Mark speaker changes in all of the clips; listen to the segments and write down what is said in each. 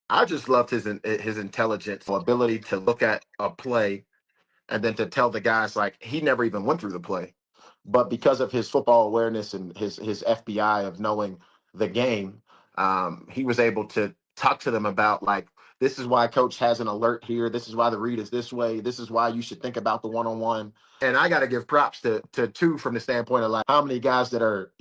Speaker 1: I just loved his intelligence, ability to look at a play and then to tell the guys like he never even went through the play, but because of his football awareness and his FBI of knowing the game, he was able to talk to them about like this is why coach has an alert here. This is why the read is this way. This is why you should think about the one on one. And I got to give props to two from the standpoint of like how many guys that are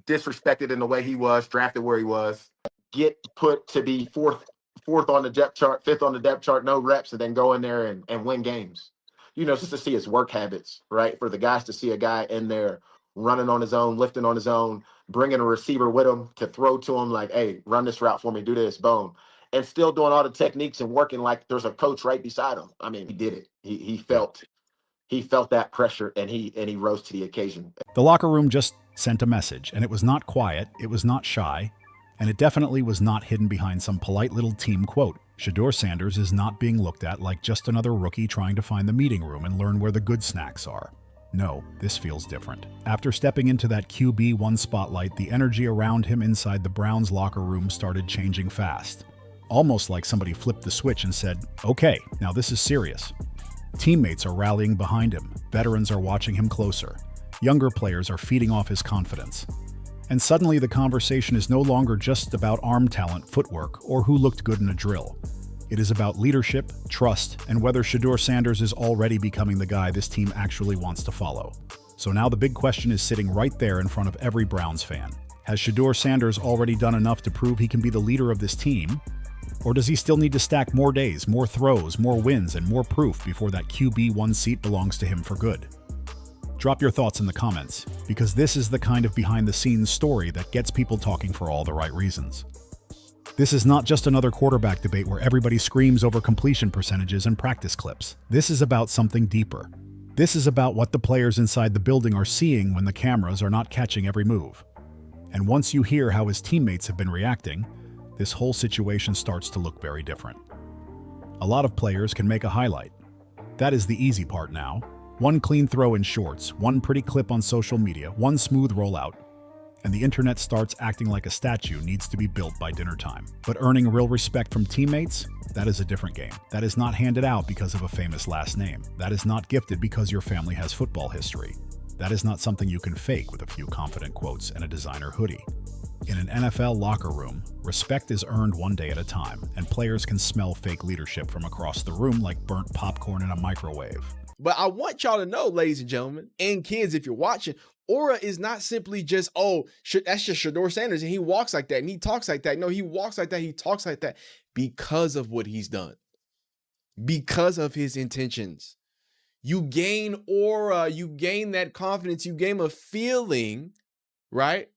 Speaker 1: disrespected in the way he was, drafted where he was, get put to be fourth on the depth chart, fifth on the depth chart, no reps, and then go in there and win games. Just to see his work habits, right? For the guys to see a guy in there running on his own, lifting on his own, bringing a receiver with him to throw to him, like, hey, run this route for me, do this, boom. And still doing all the techniques and working like there's a coach right beside him. I mean, he did it. He felt that pressure and he rose to the occasion.
Speaker 2: The locker room just sent a message, and it was not quiet, it was not shy, and it definitely was not hidden behind some polite little team quote. Shedeur Sanders is not being looked at like just another rookie trying to find the meeting room and learn where the good snacks are. No, this feels different. After stepping into that QB1 spotlight, the energy around him inside the Browns locker room started changing fast. Almost like somebody flipped the switch and said, okay, now this is serious. Teammates are rallying behind him, veterans are watching him closer, younger players are feeding off his confidence. And suddenly the conversation is no longer just about arm talent, footwork, or who looked good in a drill. It is about leadership, trust, and whether Shedeur Sanders is already becoming the guy this team actually wants to follow. So now the big question is sitting right there in front of every Browns fan. Has Shedeur Sanders already done enough to prove he can be the leader of this team? Or does he still need to stack more days, more throws, more wins, and more proof before that QB1 seat belongs to him for good? Drop your thoughts in the comments, because this is the kind of behind-the-scenes story that gets people talking for all the right reasons. This is not just another quarterback debate where everybody screams over completion percentages and practice clips. This is about something deeper. This is about what the players inside the building are seeing when the cameras are not catching every move. And once you hear how his teammates have been reacting, this whole situation starts to look very different. A lot of players can make a highlight. That is the easy part now. One clean throw in shorts, one pretty clip on social media, one smooth rollout, and the internet starts acting like a statue needs to be built by dinner time. But earning real respect from teammates, that is a different game. That is not handed out because of a famous last name. That is not gifted because your family has football history. That is not something you can fake with a few confident quotes and a designer hoodie. In an NFL locker room, respect is earned one day at a time, and players can smell fake leadership from across the room like burnt popcorn in a microwave.
Speaker 3: But I want y'all to know, ladies and gentlemen, and kids, if you're watching, Aura is not simply just, oh, that's just Shedeur Sanders, and he walks like that, and he talks like that. No, he walks like that, he talks like that because of what he's done, because of his intentions. You gain aura, you gain that confidence, you gain a feeling, right?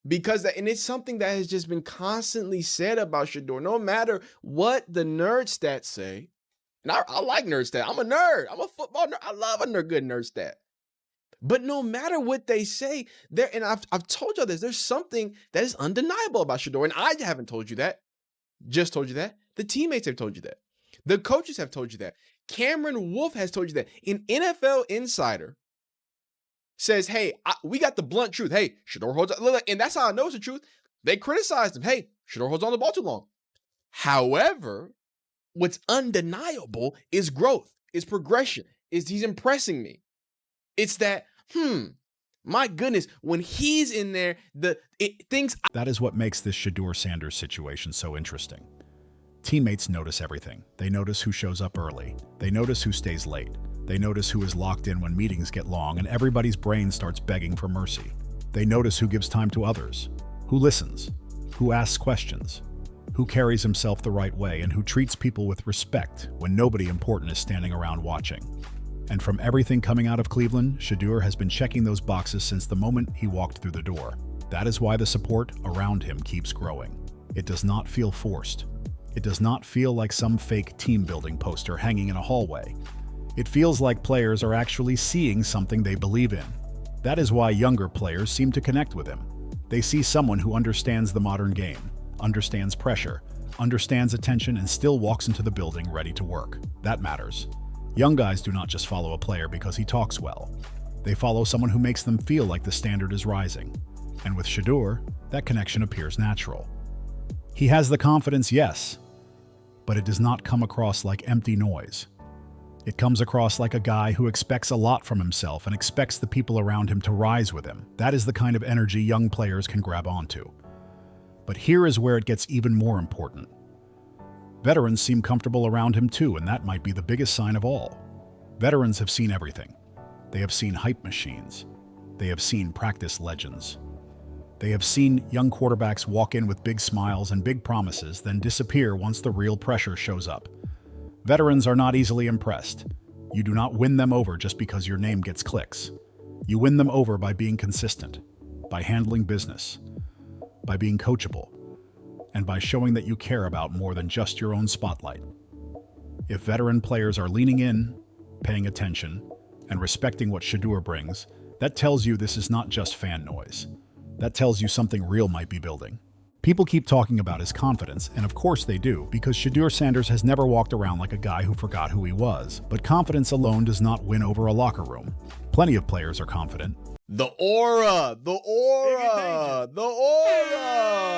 Speaker 3: Because that, and it's something that has just been constantly said about Shedeur, no matter what the nerd stats say. And I like nerd stat. I'm a nerd. I'm a football nerd. I love a good nerd stat. But no matter what they say, and I've told y'all this, there's something that is undeniable about Shedeur. And I haven't told you that. Just told you that. The teammates have told you that. The coaches have told you that. Cameron Wolf has told you that. An NFL insider says, hey, we got the blunt truth. Hey, Shedeur holds on. And that's how I know it's the truth. They criticized him. Hey, Shedeur holds on the ball too long. However, what's undeniable is growth, is progression, is he's impressing me. It's that, my goodness, when he's in there, things.
Speaker 2: That is what makes this Shedeur Sanders situation so interesting. Teammates notice everything. They notice who shows up early. They notice who stays late. They notice who is locked in when meetings get long and everybody's brain starts begging for mercy. They notice who gives time to others, who listens, who asks questions, who carries himself the right way, and who treats people with respect when nobody important is standing around watching. And from everything coming out of Cleveland, Shedeur has been checking those boxes since the moment he walked through the door. That is why the support around him keeps growing. It does not feel forced. It does not feel like some fake team-building poster hanging in a hallway. It feels like players are actually seeing something they believe in. That is why younger players seem to connect with him. They see someone who understands the modern game, understands pressure, understands attention, and still walks into the building ready to work. That matters. Young guys do not just follow a player because he talks well. They follow someone who makes them feel like the standard is rising. And with Shedeur, that connection appears natural. He has the confidence, yes, but it does not come across like empty noise. It comes across like a guy who expects a lot from himself and expects the people around him to rise with him. That is the kind of energy young players can grab onto. But here is where it gets even more important. Veterans seem comfortable around him too, and that might be the biggest sign of all. Veterans have seen everything. They have seen hype machines. They have seen practice legends. They have seen young quarterbacks walk in with big smiles and big promises, then disappear once the real pressure shows up. Veterans are not easily impressed. You do not win them over just because your name gets clicks. You win them over by being consistent, by handling business, by being coachable, and by showing that you care about more than just your own spotlight. If veteran players are leaning in, paying attention, and respecting what Shedeur brings, that tells you this is not just fan noise. That tells you something real might be building. People keep talking about his confidence, and of course they do, because Shedeur Sanders has never walked around like a guy who forgot who he was. But confidence alone does not win over a locker room. Plenty of players are confident.
Speaker 3: The aura, the aura, the aura.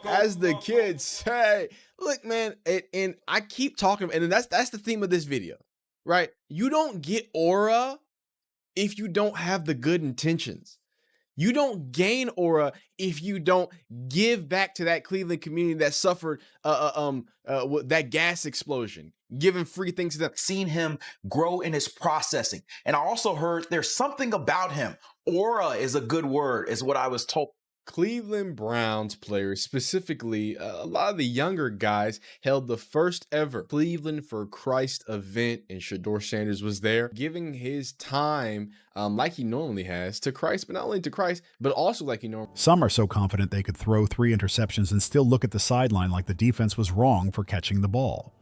Speaker 3: As the kids say, look, man, and I keep talking, and that's the theme of this video, right? You don't get aura if you don't have the good intentions. You don't gain aura if you don't give back to that Cleveland community that suffered that gas explosion, giving free things to them.
Speaker 4: Seen him grow in his processing. And I also heard there's something about him. Aura is a good word, is what I was told.
Speaker 3: Cleveland Browns players, specifically a lot of the younger guys, held the first ever Cleveland for Christ event, and Shedeur Sanders was there, giving his time like he normally has to Christ, but not only to Christ, but also like he normally.
Speaker 2: Some are so confident they could throw 3 interceptions and still look at the sideline like the defense was wrong for catching the ball.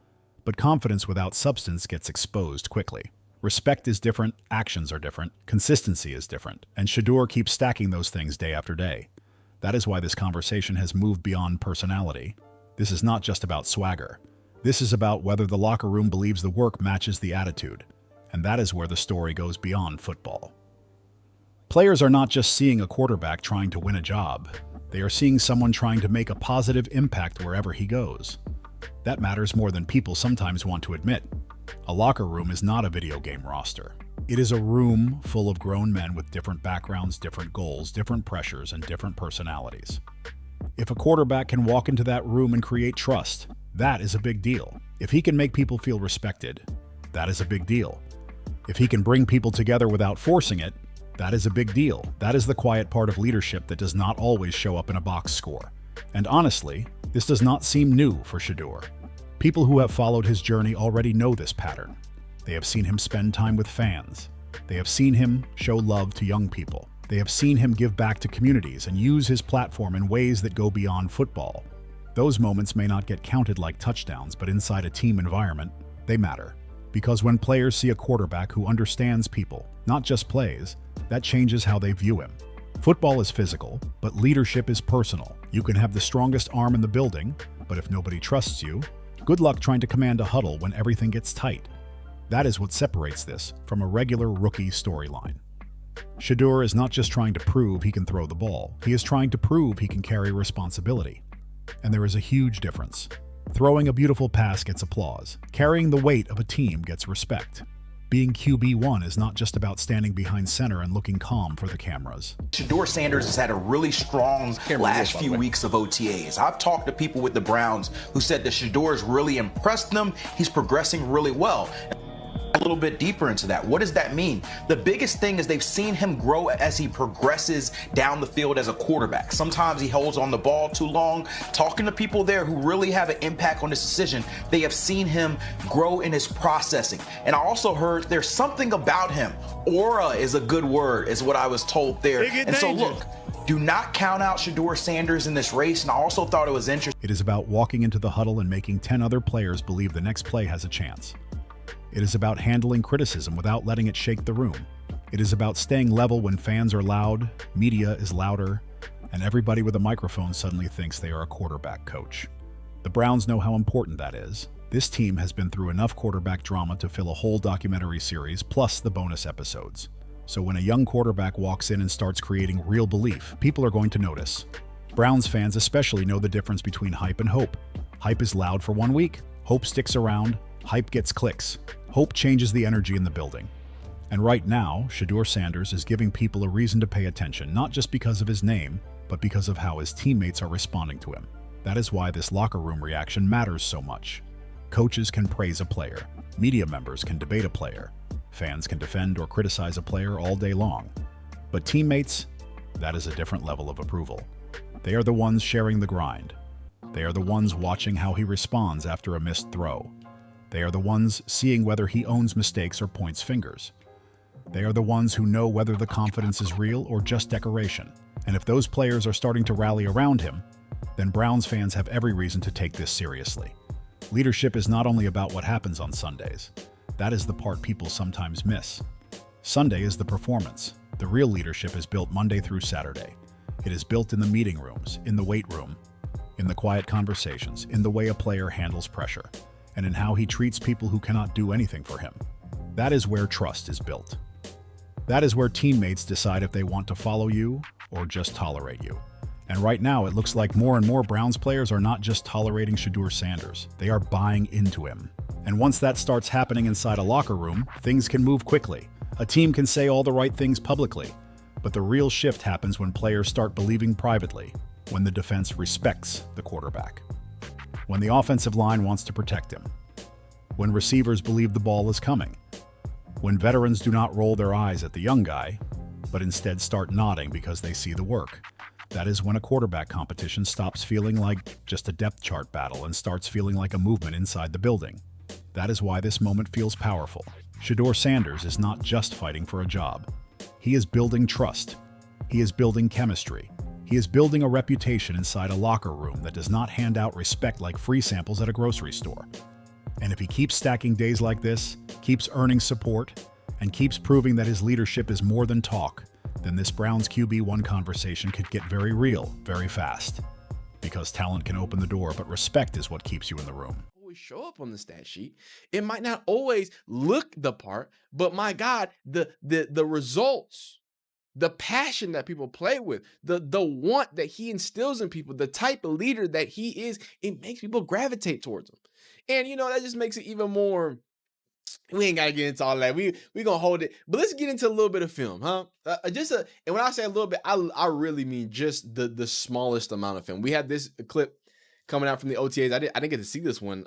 Speaker 2: But confidence without substance gets exposed quickly. Respect is different, actions are different, consistency is different, and Shedeur keeps stacking those things day after day. That is why this conversation has moved beyond personality. This is not just about swagger. This is about whether the locker room believes the work matches the attitude. And that is where the story goes beyond football. Players are not just seeing a quarterback trying to win a job. They are seeing someone trying to make a positive impact wherever he goes. That matters more than people sometimes want to admit. A locker room is not a video game roster. It is a room full of grown men with different backgrounds, different goals, different pressures, and different personalities. If a quarterback can walk into that room and create trust, that is a big deal. If he can make people feel respected, that is a big deal. If he can bring people together without forcing it, that is a big deal. That is the quiet part of leadership that does not always show up in a box score. And honestly, this does not seem new for Shedeur. People who have followed his journey already know this pattern. They have seen him spend time with fans. They have seen him show love to young people. They have seen him give back to communities and use his platform in ways that go beyond football. Those moments may not get counted like touchdowns, but inside a team environment, they matter. Because when players see a quarterback who understands people, not just plays, that changes how they view him. Football is physical, but leadership is personal. You can have the strongest arm in the building, but if nobody trusts you, good luck trying to command a huddle when everything gets tight. That is what separates this from a regular rookie storyline. Shedeur is not just trying to prove he can throw the ball. He is trying to prove he can carry responsibility. And there is a huge difference. Throwing a beautiful pass gets applause. Carrying the weight of a team gets respect. Being QB1 is not just about standing behind center and looking calm for the cameras.
Speaker 4: Shedeur Sanders has had a really strong last few weeks of OTAs. I've talked to people with the Browns who said that Shedeur has really impressed them. He's progressing really well. A little bit deeper into that. What does that mean? The biggest thing is they've seen him grow as he progresses down the field as a quarterback. Sometimes he holds on the ball too long. Talking to people there who really have an impact on this decision, they have seen him grow in his processing. And I also heard there's something about him. Aura is a good word, is what I was told there. And so look, do not count out Shedeur Sanders in this race. And I also thought it was interesting.
Speaker 2: It is about walking into the huddle and making 10 other players believe the next play has a chance. It is about handling criticism without letting it shake the room. It is about staying level when fans are loud, media is louder, and everybody with a microphone suddenly thinks they are a quarterback coach. The Browns know how important that is. This team has been through enough quarterback drama to fill a whole documentary series plus the bonus episodes. So when a young quarterback walks in and starts creating real belief, people are going to notice. Browns fans especially know the difference between hype and hope. Hype is loud for 1 week. Hope sticks around. Hype gets clicks. Hope changes the energy in the building. And right now, Shedeur Sanders is giving people a reason to pay attention, not just because of his name, but because of how his teammates are responding to him. That is why this locker room reaction matters so much. Coaches can praise a player. Media members can debate a player. Fans can defend or criticize a player all day long. But teammates, that is a different level of approval. They are the ones sharing the grind. They are the ones watching how he responds after a missed throw. They are the ones seeing whether he owns mistakes or points fingers. They are the ones who know whether the confidence is real or just decoration. And if those players are starting to rally around him, then Browns fans have every reason to take this seriously. Leadership is not only about what happens on Sundays. That is the part people sometimes miss. Sunday is the performance. The real leadership is built Monday through Saturday. It is built in the meeting rooms, in the weight room, in the quiet conversations, in the way a player handles pressure, and in how he treats people who cannot do anything for him. That is where trust is built. That is where teammates decide if they want to follow you or just tolerate you. And right now, it looks like more and more Browns players are not just tolerating Shedeur Sanders, they are buying into him. And once that starts happening inside a locker room, things can move quickly. A team can say all the right things publicly, but the real shift happens when players start believing privately, when the defense respects the quarterback, when the offensive line wants to protect him, when receivers believe the ball is coming, when veterans do not roll their eyes at the young guy, but instead start nodding because they see the work. That is when a quarterback competition stops feeling like just a depth chart battle and starts feeling like a movement inside the building. That is why this moment feels powerful. Shedeur Sanders is not just fighting for a job. He is building trust. He is building chemistry. He is building a reputation inside a locker room that does not hand out respect like free samples at a grocery store. And if he keeps stacking days like this, keeps earning support, and keeps proving that his leadership is more than talk, then this Browns QB1 conversation could get very real, very fast. Because talent can open the door, but respect is what keeps you in the room.
Speaker 3: Always show up on the stat sheet. It might not always look the part, but my God, the results, the passion that people play with, the want that he instills in people, the type of leader that he is, it makes people gravitate towards him. And that just makes it even more. We ain't gotta get into all that. We gonna hold it, but let's get into a little bit of film, huh? And when I say a little bit, I really mean just the smallest amount of film. We had this clip coming out from the OTAs. I didn't get to see this one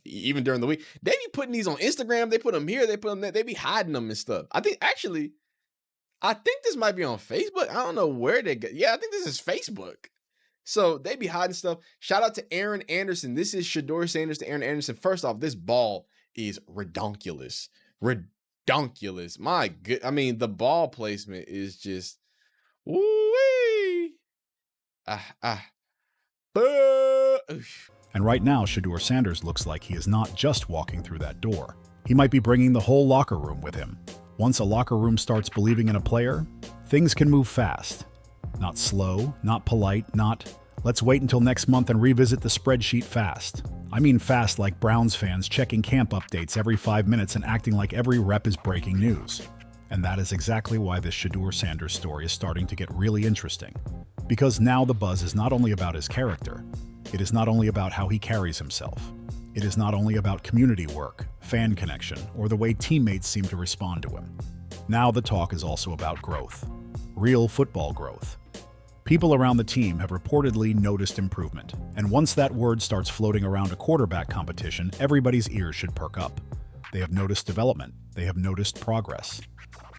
Speaker 3: even during the week. They be putting these on Instagram. They put them here. They put them there. They be hiding them and stuff. I think this might be on Facebook. I don't know where they get. Yeah, I think this is Facebook. So they be hiding stuff. Shout out to Aaron Anderson. This is Shedeur Sanders to Aaron Anderson. First off, this ball is redonkulous. Redonkulous. My good. I mean, the ball placement is just woo-wee.
Speaker 2: And right now, Shedeur Sanders looks like he is not just walking through that door. He might be bringing the whole locker room with him. Once a locker room starts believing in a player, things can move fast. Not slow, not polite, not, let's wait until next month and revisit the spreadsheet fast. I mean fast like Browns fans checking camp updates every 5 minutes and acting like every rep is breaking news. And that is exactly why this Shedeur Sanders story is starting to get really interesting. Because now the buzz is not only about his character, it is not only about how he carries himself. It is not only about community work, fan connection, or the way teammates seem to respond to him. Now the talk is also about growth. Real football growth. People around the team have reportedly noticed improvement, and once that word starts floating around a quarterback competition, everybody's ears should perk up. They have noticed development. They have noticed progress.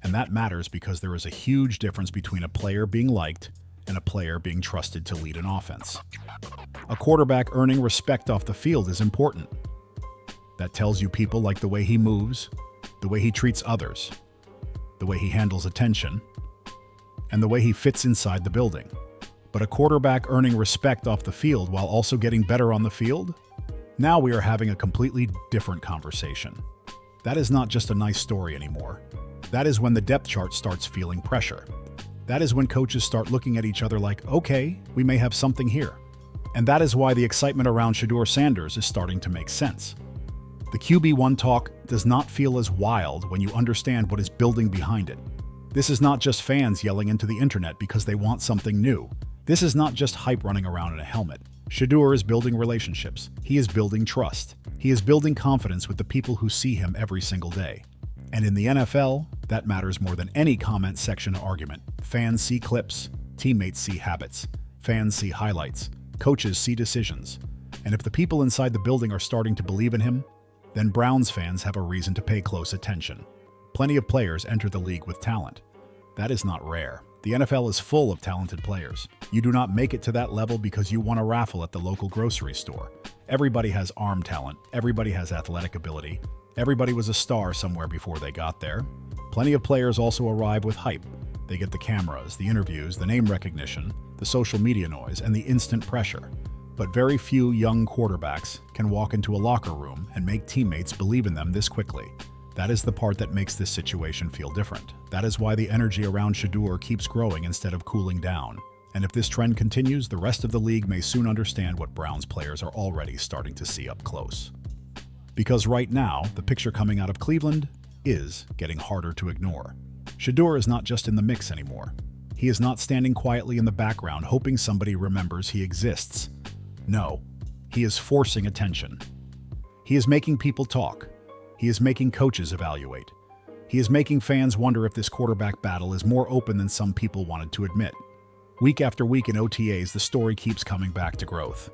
Speaker 2: And that matters because there is a huge difference between a player being liked and a player being trusted to lead an offense. A quarterback earning respect off the field is important. That tells you people like the way he moves, the way he treats others, the way he handles attention, and the way he fits inside the building. But a quarterback earning respect off the field while also getting better on the field? Now we are having a completely different conversation. That is not just a nice story anymore. That is when the depth chart starts feeling pressure. That is when coaches start looking at each other like, okay, we may have something here. And that is why the excitement around Shedeur Sanders is starting to make sense. The QB1 talk does not feel as wild when you understand what is building behind it. This is not just fans yelling into the internet because they want something new. This is not just hype running around in a helmet. Shedeur is building relationships. He is building trust. He is building confidence with the people who see him every single day. And in the NFL, that matters more than any comment section argument. Fans see clips, teammates see habits, fans see highlights, coaches see decisions. And if the people inside the building are starting to believe in him, then Browns fans have a reason to pay close attention. Plenty of players enter the league with talent. That is not rare. The NFL is full of talented players. You do not make it to that level because you won a raffle at the local grocery store. Everybody has arm talent. Everybody has athletic ability. Everybody was a star somewhere before they got there. Plenty of players also arrive with hype. They get the cameras, the interviews, the name recognition, the social media noise, and the instant pressure. But very few young quarterbacks can walk into a locker room and make teammates believe in them this quickly. That is the part that makes this situation feel different. That is why the energy around Shedeur keeps growing instead of cooling down. And if this trend continues, the rest of the league may soon understand what Browns players are already starting to see up close. Because right now, the picture coming out of Cleveland is getting harder to ignore. Shedeur is not just in the mix anymore. He is not standing quietly in the background hoping somebody remembers he exists. No, he is forcing attention. He is making people talk. He is making coaches evaluate. He is making fans wonder if this quarterback battle is more open than some people wanted to admit. Week after week in OTAs, the story keeps coming back to growth.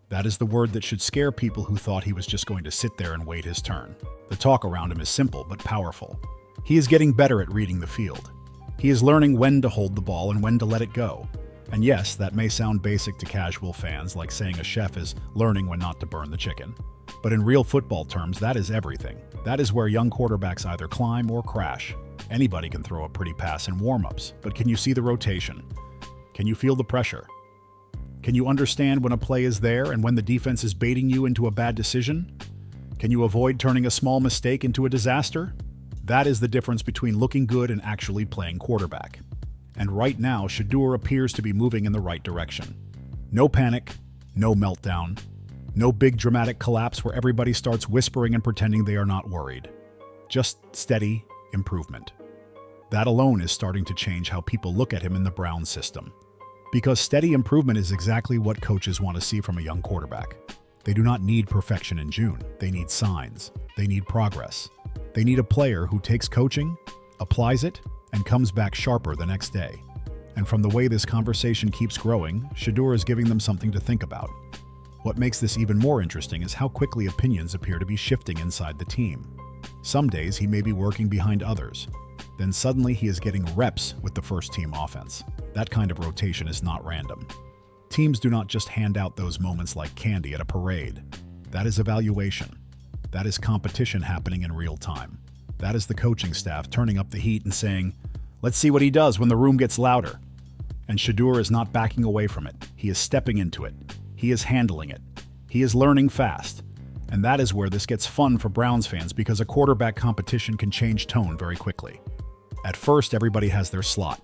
Speaker 2: That is the word that should scare people who thought he was just going to sit there and wait his turn. The talk around him is simple but powerful. He is getting better at reading the field. He is learning when to hold the ball and when to let it go. And yes, that may sound basic to casual fans, like saying a chef is learning when not to burn the chicken. But in real football terms, that is everything. That is where young quarterbacks either climb or crash. Anybody can throw a pretty pass in warm-ups, but can you see the rotation? Can you feel the pressure? Can you understand when a play is there and when the defense is baiting you into a bad decision? Can you avoid turning a small mistake into a disaster? That is the difference between looking good and actually playing quarterback. And right now, Shedeur appears to be moving in the right direction. No panic, no meltdown, no big dramatic collapse where everybody starts whispering and pretending they are not worried. Just steady improvement. That alone is starting to change how people look at him in the Browns system. Because steady improvement is exactly what coaches want to see from a young quarterback. They do not need perfection in June. They need signs. They need progress. They need a player who takes coaching, applies it, and comes back sharper the next day. And from the way this conversation keeps growing, Shedeur is giving them something to think about. What makes this even more interesting is how quickly opinions appear to be shifting inside the team. Some days he may be working behind others. Then suddenly he is getting reps with the first-team offense. That kind of rotation is not random. Teams do not just hand out those moments like candy at a parade. That is evaluation. That is competition happening in real time. That is the coaching staff turning up the heat and saying, "Let's see what he does when the room gets louder." And Shedeur is not backing away from it. He is stepping into it. He is handling it. He is learning fast. And that is where this gets fun for Browns fans because a quarterback competition can change tone very quickly. At first, everybody has their slot.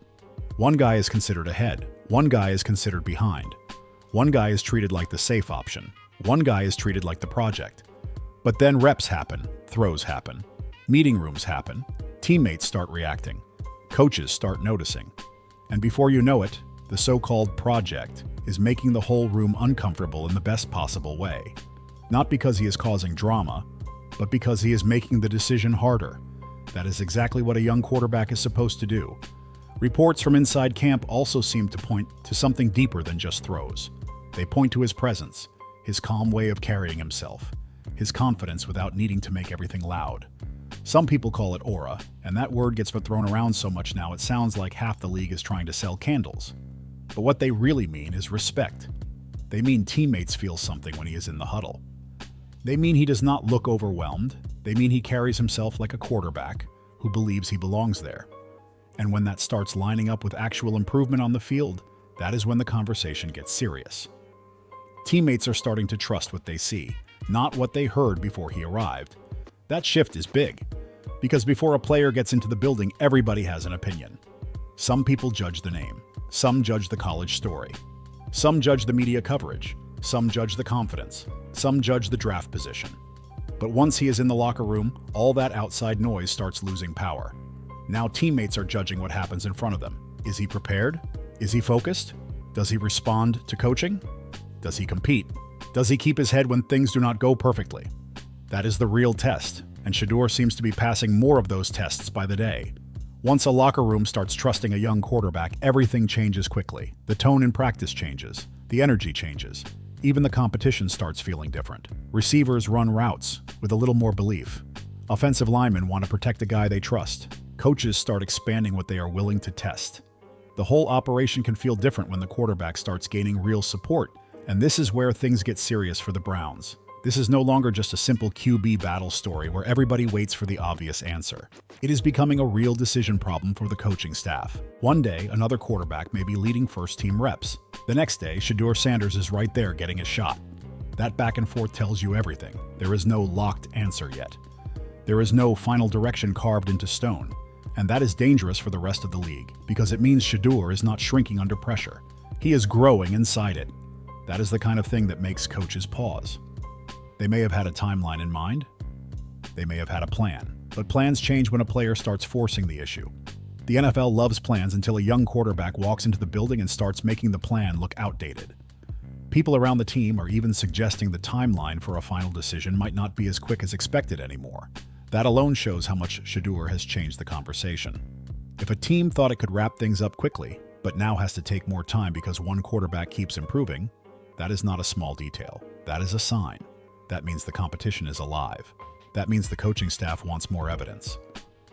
Speaker 2: One guy is considered ahead. One guy is considered behind. One guy is treated like the safe option. One guy is treated like the project. But then reps happen, throws happen, meeting rooms happen, teammates start reacting, coaches start noticing. And before you know it, the so-called project is making the whole room uncomfortable in the best possible way. Not because he is causing drama, but because he is making the decision harder. That is exactly what a young quarterback is supposed to do. Reports from inside camp also seem to point to something deeper than just throws. They point to his presence, his calm way of carrying himself, his confidence without needing to make everything loud. Some people call it aura, and that word gets thrown around so much now it sounds like half the league is trying to sell candles. But what they really mean is respect. They mean teammates feel something when he is in the huddle. They mean he does not look overwhelmed. They mean he carries himself like a quarterback who believes he belongs there. And when that starts lining up with actual improvement on the field, that is when the conversation gets serious. Teammates are starting to trust what they see, not what they heard before he arrived. That shift is big, because before a player gets into the building, everybody has an opinion. Some people judge the name. Some judge the college story. Some judge the media coverage. Some judge the confidence. Some judge the draft position. But once he is in the locker room, all that outside noise starts losing power. Now teammates are judging what happens in front of them. Is he prepared? Is he focused? Does he respond to coaching? Does he compete? Does he keep his head when things do not go perfectly? That is the real test, and Shedeur seems to be passing more of those tests by the day. Once a locker room starts trusting a young quarterback, everything changes quickly. The tone in practice changes. The energy changes. Even the competition starts feeling different. Receivers run routes with a little more belief. Offensive linemen want to protect a guy they trust. Coaches start expanding what they are willing to test. The whole operation can feel different when the quarterback starts gaining real support, and this is where things get serious for the Browns. This is no longer just a simple QB battle story where everybody waits for the obvious answer. It is becoming a real decision problem for the coaching staff. One day, another quarterback may be leading first-team reps. The next day, Shedeur Sanders is right there getting a shot. That back and forth tells you everything. There is no locked answer yet. There is no final direction carved into stone. And that is dangerous for the rest of the league, because it means Shedeur is not shrinking under pressure. He is growing inside it. That is the kind of thing that makes coaches pause. They may have had a timeline in mind. They may have had a plan. But plans change when a player starts forcing the issue. The NFL loves plans until a young quarterback walks into the building and starts making the plan look outdated. People around the team are even suggesting the timeline for a final decision might not be as quick as expected anymore. That alone shows how much Shedeur has changed the conversation. If a team thought it could wrap things up quickly, but now has to take more time because one quarterback keeps improving, that is not a small detail. That is a sign. That means the competition is alive. That means the coaching staff wants more evidence.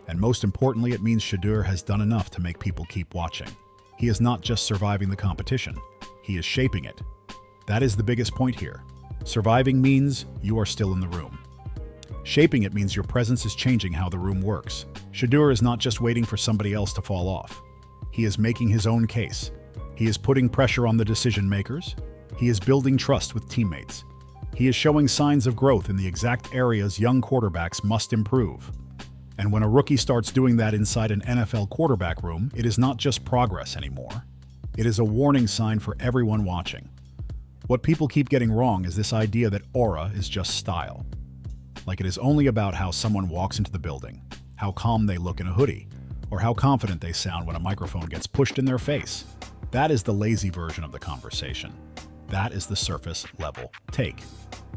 Speaker 2: And most importantly, it means Shedeur has done enough to make people keep watching. He is not just surviving the competition, he is shaping it. That is the biggest point here. Surviving means you are still in the room. Shaping it means your presence is changing how the room works. Shedeur is not just waiting for somebody else to fall off. He is making his own case. He is putting pressure on the decision makers. He is building trust with teammates. He is showing signs of growth in the exact areas young quarterbacks must improve. And when a rookie starts doing that inside an NFL quarterback room, it is not just progress anymore. It is a warning sign for everyone watching. What people keep getting wrong is this idea that aura is just style. Like it is only about how someone walks into the building, how calm they look in a hoodie, or how confident they sound when a microphone gets pushed in their face. That is the lazy version of the conversation. That is the surface level take.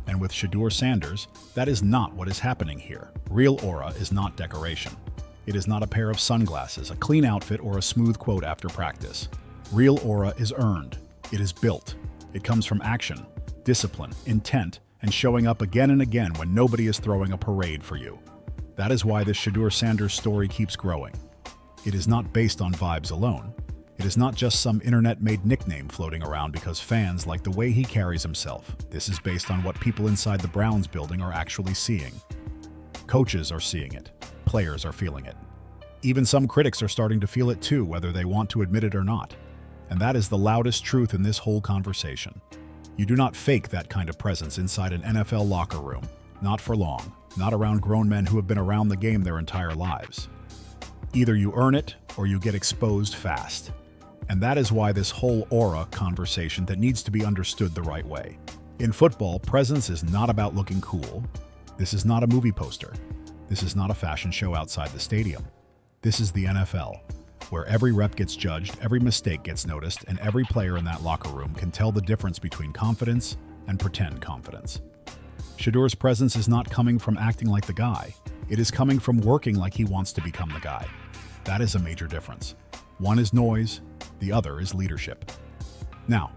Speaker 2: And with Shedeur Sanders, that is not what is happening here. Real aura is not decoration. It is not a pair of sunglasses, a clean outfit, or a smooth quote after practice. Real aura is earned. It is built. It comes from action, discipline, intent, and showing up again and again when nobody is throwing a parade for you. That is why this Shedeur Sanders story keeps growing. It is not based on vibes alone. It is not just some internet-made nickname floating around because fans like the way he carries himself. This is based on what people inside the Browns building are actually seeing. Coaches are seeing it. Players are feeling it. Even some critics are starting to feel it too, whether they want to admit it or not. And that is the loudest truth in this whole conversation. You do not fake that kind of presence inside an NFL locker room. Not for long. Not around grown men who have been around the game their entire lives. Either you earn it or you get exposed fast. And that is why this whole aura conversation that needs to be understood the right way. In football, presence is not about looking cool. This is not a movie poster. This is not a fashion show outside the stadium. This is the NFL, where every rep gets judged, every mistake gets noticed, and every player in that locker room can tell the difference between confidence and pretend confidence. Shedeur's presence is not coming from acting like the guy. It is coming from working like he wants to become the guy. That is a major difference. One is noise, the other is leadership. Now,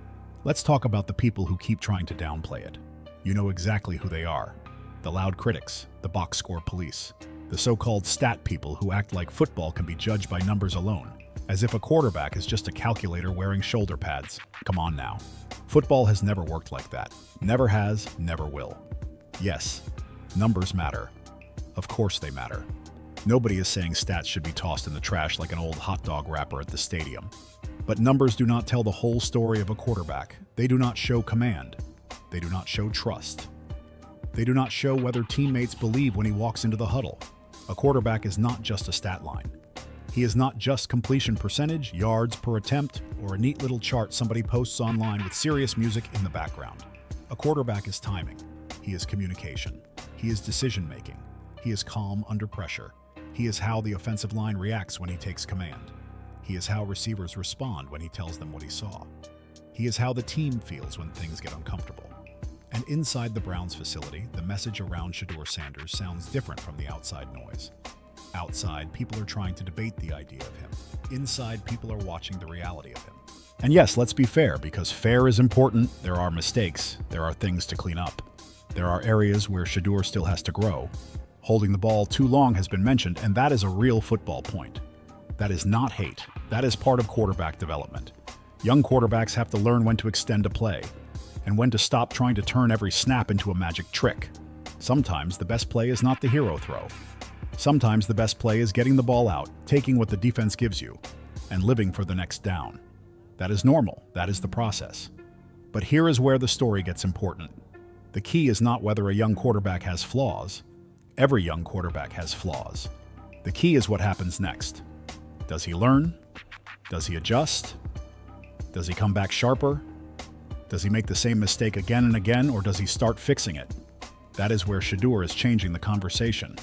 Speaker 2: let's talk about the people who keep trying to downplay it. You know exactly who they are. The loud critics, the box score police, the so-called stat people who act like football can be judged by numbers alone, as if a quarterback is just a calculator wearing shoulder pads. Come on now. Football has never worked like that. Never has, never will. Yes, numbers matter. Of course they matter. Nobody is saying stats should be tossed in the trash like an old hot dog wrapper at the stadium. But numbers do not tell the whole story of a quarterback. They do not show command. They do not show trust. They do not show whether teammates believe when he walks into the huddle. A quarterback is not just a stat line. He is not just completion percentage, yards per attempt, or a neat little chart somebody posts online with serious music in the background. A quarterback is timing. He is communication. He is decision-making. He is calm under pressure. He is how the offensive line reacts when he takes command. He is how receivers respond when he tells them what he saw. He is how the team feels when things get uncomfortable. And inside the Browns facility, the message around Shedeur Sanders sounds different from the outside noise. Outside, people are trying to debate the idea of him. Inside, people are watching the reality of him. And yes, let's be fair, because fair is important. There are mistakes. There are things to clean up. There are areas where Shedeur still has to grow. Holding the ball too long has been mentioned, and that is a real football point. That is not hate. That is part of quarterback development. Young quarterbacks have to learn when to extend a play, and when to stop trying to turn every snap into a magic trick. Sometimes the best play is not the hero throw. Sometimes the best play is getting the ball out, taking what the defense gives you, and living for the next down. That is normal. That is the process. But here is where the story gets important. The key is not whether a young quarterback has flaws. Every young quarterback has flaws. The key is what happens next. Does he learn? Does he adjust? Does he come back sharper? Does he make the same mistake again and again, or does he start fixing it? That is where Shedeur is changing the conversation.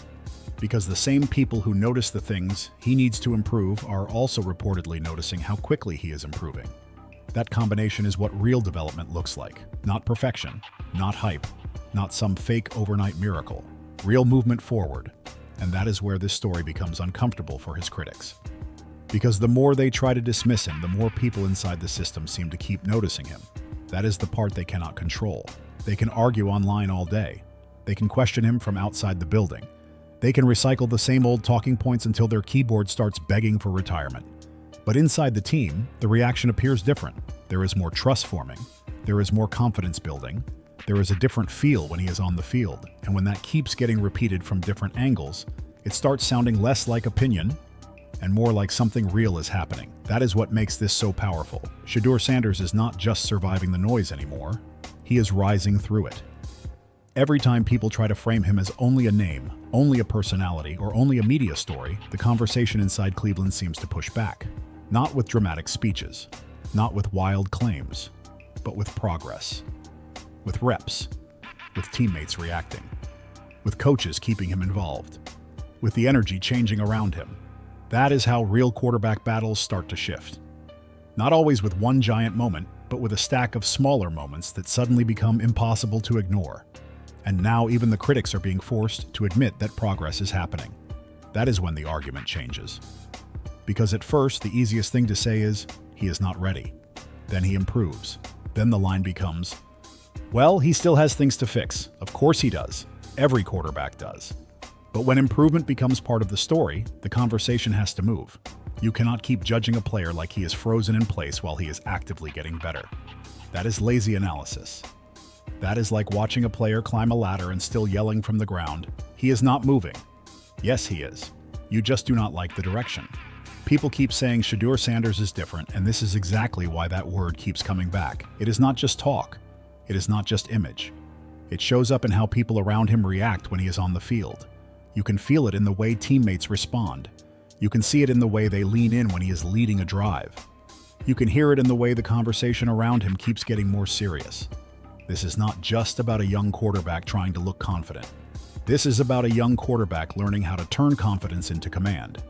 Speaker 2: Because the same people who notice the things he needs to improve are also reportedly noticing how quickly he is improving. That combination is what real development looks like. Not perfection, not hype, not some fake overnight miracle. Real movement forward. And that is where this story becomes uncomfortable for his critics. Because the more they try to dismiss him, the more people inside the system seem to keep noticing him. That is the part they cannot control. They can argue online all day. They can question him from outside the building. They can recycle the same old talking points until their keyboard starts begging for retirement. But inside the team, the reaction appears different. There is more trust forming. There is more confidence building. There is a different feel when he is on the field. And when that keeps getting repeated from different angles, it starts sounding less like opinion and more like something real is happening. That is what makes this so powerful. Shedeur Sanders is not just surviving the noise anymore. He is rising through it. Every time people try to frame him as only a name, only a personality, or only a media story, the conversation inside Cleveland seems to push back. Not with dramatic speeches, not with wild claims, but with progress. With reps, with teammates reacting, with coaches keeping him involved, with the energy changing around him. That is how real quarterback battles start to shift. Not always with one giant moment, but with a stack of smaller moments that suddenly become impossible to ignore. And now even the critics are being forced to admit that progress is happening. That is when the argument changes. Because at first, the easiest thing to say is, he is not ready. Then he improves. Then the line becomes, well, he still has things to fix. Of course he does. Every quarterback does. But when improvement becomes part of the story, the conversation has to move. You cannot keep judging a player like he is frozen in place while he is actively getting better. That is lazy analysis. That is like watching a player climb a ladder and still yelling from the ground, he is not moving. Yes, he is. You just do not like the direction. People keep saying Shedeur Sanders is different, and this is exactly why that word keeps coming back. It is not just talk. It is not just image. It shows up in how people around him react when he is on the field. You can feel it in the way teammates respond. You can see it in the way they lean in when he is leading a drive. You can hear it in the way the conversation around him keeps getting more serious. This is not just about a young quarterback trying to look confident. This is about a young quarterback learning how to turn confidence into command.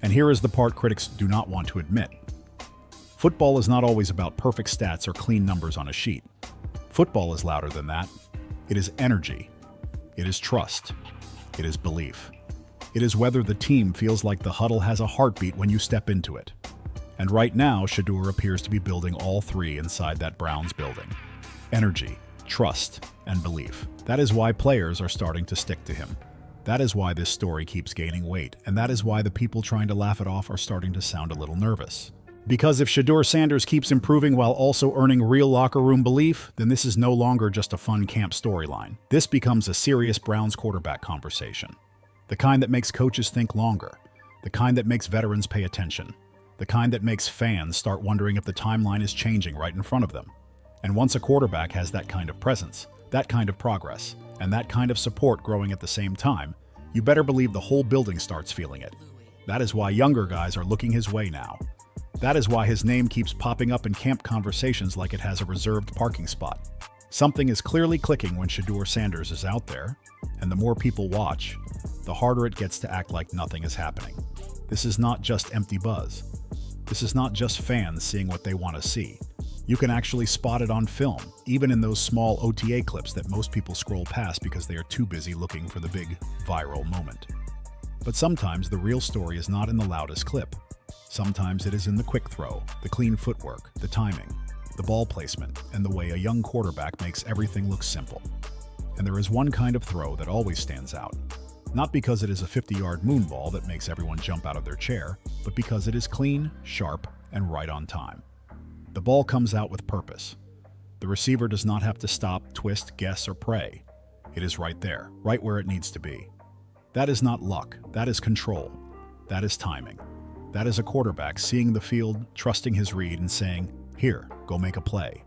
Speaker 2: And here is the part critics do not want to admit. Football is not always about perfect stats or clean numbers on a sheet. Football is louder than that. It is energy. It is trust. It is belief. It is whether the team feels like the huddle has a heartbeat when you step into it. And right now, Shedeur appears to be building all three inside that Browns building. Energy, trust, and belief. That is why players are starting to stick to him. That is why this story keeps gaining weight, and that is why the people trying to laugh it off are starting to sound a little nervous. Because if Shedeur Sanders keeps improving while also earning real locker room belief, then this is no longer just a fun camp storyline. This becomes a serious Browns quarterback conversation. The kind that makes coaches think longer. The kind that makes veterans pay attention. The kind that makes fans start wondering if the timeline is changing right in front of them. And once a quarterback has that kind of presence, that kind of progress, and that kind of support growing at the same time, you better believe the whole building starts feeling it. That is why younger guys are looking his way now. That is why his name keeps popping up in camp conversations like it has a reserved parking spot. Something is clearly clicking when Shedeur Sanders is out there, and the more people watch, the harder it gets to act like nothing is happening. This is not just empty buzz. This is not just fans seeing what they want to see. You can actually spot it on film, even in those small OTA clips that most people scroll past because they are too busy looking for the big viral moment. But sometimes the real story is not in the loudest clip. Sometimes it is in the quick throw, the clean footwork, the timing, the ball placement, and the way a young quarterback makes everything look simple. And there is one kind of throw that always stands out. Not because it is a 50-yard moonball that makes everyone jump out of their chair, but because it is clean, sharp, and right on time. The ball comes out with purpose. The receiver does not have to stop, twist, guess, or pray. It is right there, right where it needs to be. That is not luck. That is control. That is timing. That is a quarterback seeing the field, trusting his read, and saying, "Here, go make a play."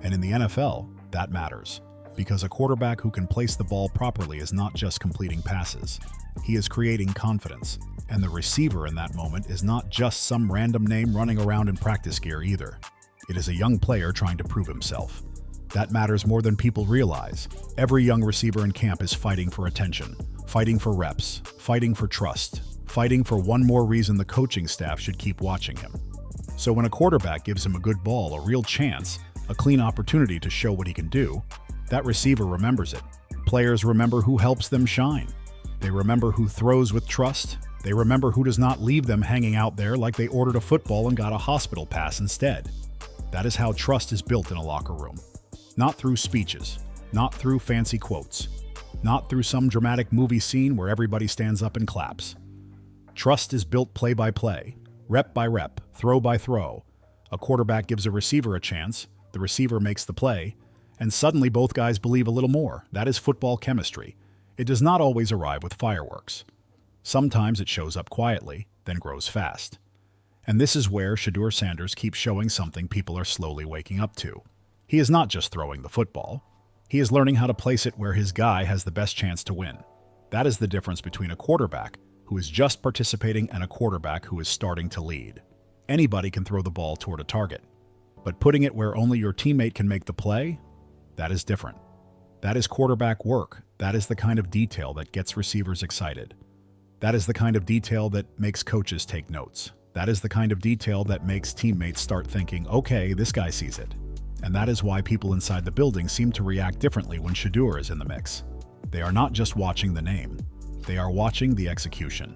Speaker 2: And in the NFL, that matters. Because a quarterback who can place the ball properly is not just completing passes. He is creating confidence. And the receiver in that moment is not just some random name running around in practice gear either. It is a young player trying to prove himself. That matters more than people realize. Every young receiver in camp is fighting for attention, fighting for reps, fighting for trust, fighting for one more reason the coaching staff should keep watching him. So when a quarterback gives him a good ball, a real chance, a clean opportunity to show what he can do, that receiver remembers it. Players remember who helps them shine. They remember who throws with trust. They remember who does not leave them hanging out there like they ordered a football and got a hospital pass instead. That is how trust is built in a locker room. Not through speeches, not through fancy quotes, not through some dramatic movie scene where everybody stands up and claps. Trust is built play by play, rep by rep, throw by throw. A quarterback gives a receiver a chance, the receiver makes the play, and suddenly both guys believe a little more. That is football chemistry. It does not always arrive with fireworks. Sometimes it shows up quietly, then grows fast. And this is where Shedeur Sanders keeps showing something people are slowly waking up to. He is not just throwing the football. He is learning how to place it where his guy has the best chance to win. That is the difference between a quarterback who is just participating and a quarterback who is starting to lead. Anybody can throw the ball toward a target, but putting it where only your teammate can make the play, that is different. That is quarterback work. That is the kind of detail that gets receivers excited. That is the kind of detail that makes coaches take notes. That is the kind of detail that makes teammates start thinking, okay, this guy sees it. And that is why people inside the building seem to react differently when Shedeur is in the mix. They are not just watching the name. They are watching the execution.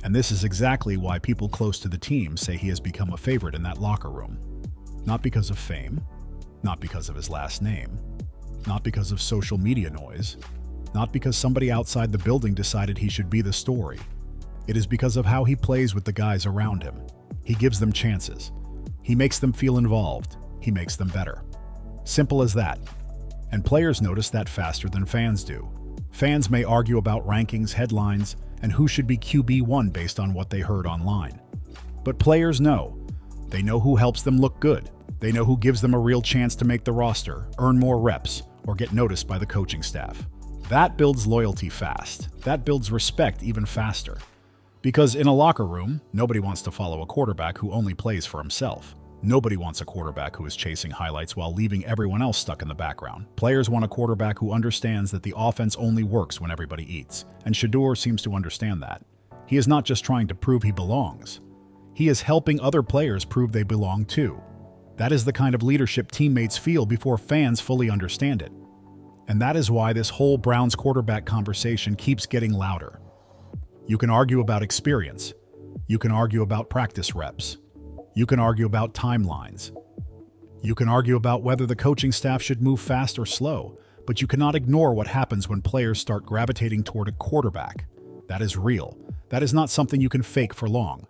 Speaker 2: And this is exactly why people close to the team say he has become a favorite in that locker room. Not because of fame, not because of his last name, not because of social media noise, not because somebody outside the building decided he should be the story. It is because of how he plays with the guys around him. He gives them chances. He makes them feel involved. He makes them better. Simple as that. And players notice that faster than fans do. Fans may argue about rankings, headlines, and who should be QB1 based on what they heard online. But players know. They know who helps them look good. They know who gives them a real chance to make the roster, earn more reps, or get noticed by the coaching staff. That builds loyalty fast. That builds respect even faster. Because in a locker room, nobody wants to follow a quarterback who only plays for himself. Nobody wants a quarterback who is chasing highlights while leaving everyone else stuck in the background. Players want a quarterback who understands that the offense only works when everybody eats. And Shedeur seems to understand that. He is not just trying to prove he belongs. He is helping other players prove they belong too. That is the kind of leadership teammates feel before fans fully understand it. And that is why this whole Browns quarterback conversation keeps getting louder. You can argue about experience. You can argue about practice reps. You can argue about timelines. You can argue about whether the coaching staff should move fast or slow, but you cannot ignore what happens when players start gravitating toward a quarterback. That is real. That is not something you can fake for long.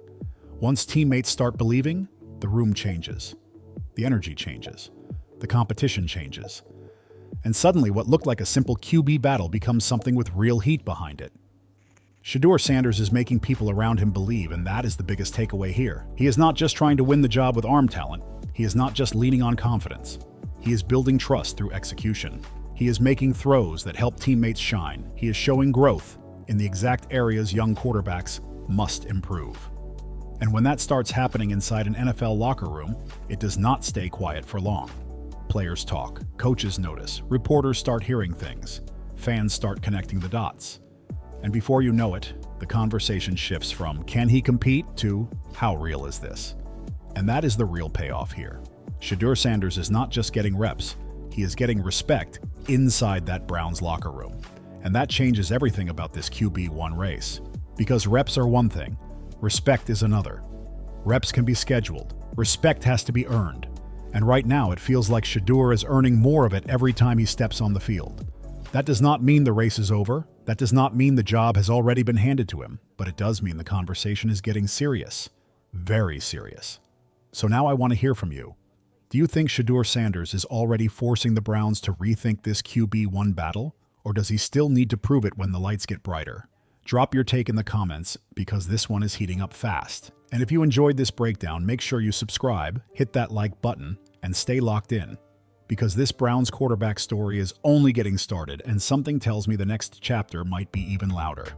Speaker 2: Once teammates start believing, the room changes. The energy changes. The competition changes. And suddenly what looked like a simple QB battle becomes something with real heat behind it. Shedeur Sanders is making people around him believe, and that is the biggest takeaway here. He is not just trying to win the job with arm talent. He is not just leaning on confidence. He is building trust through execution. He is making throws that help teammates shine. He is showing growth in the exact areas young quarterbacks must improve. And when that starts happening inside an NFL locker room, it does not stay quiet for long. Players talk, coaches notice, reporters start hearing things, fans start connecting the dots. And before you know it, the conversation shifts from "can he compete" to "how real is this?" And that is the real payoff here. Shedeur Sanders is not just getting reps, he is getting respect inside that Browns locker room. And that changes everything about this QB1 race. Because reps are one thing, respect is another. Reps can be scheduled, respect has to be earned. And right now it feels like Shedeur is earning more of it every time he steps on the field. That does not mean the race is over, that does not mean the job has already been handed to him, but it does mean the conversation is getting serious. Very serious. So now I want to hear from you. Do you think Shedeur Sanders is already forcing the Browns to rethink this QB1 battle, or does he still need to prove it when the lights get brighter? Drop your take in the comments, because this one is heating up fast. And if you enjoyed this breakdown, make sure you subscribe, hit that like button, and stay locked in. Because this Browns quarterback story is only getting started, and something tells me the next chapter might be even louder.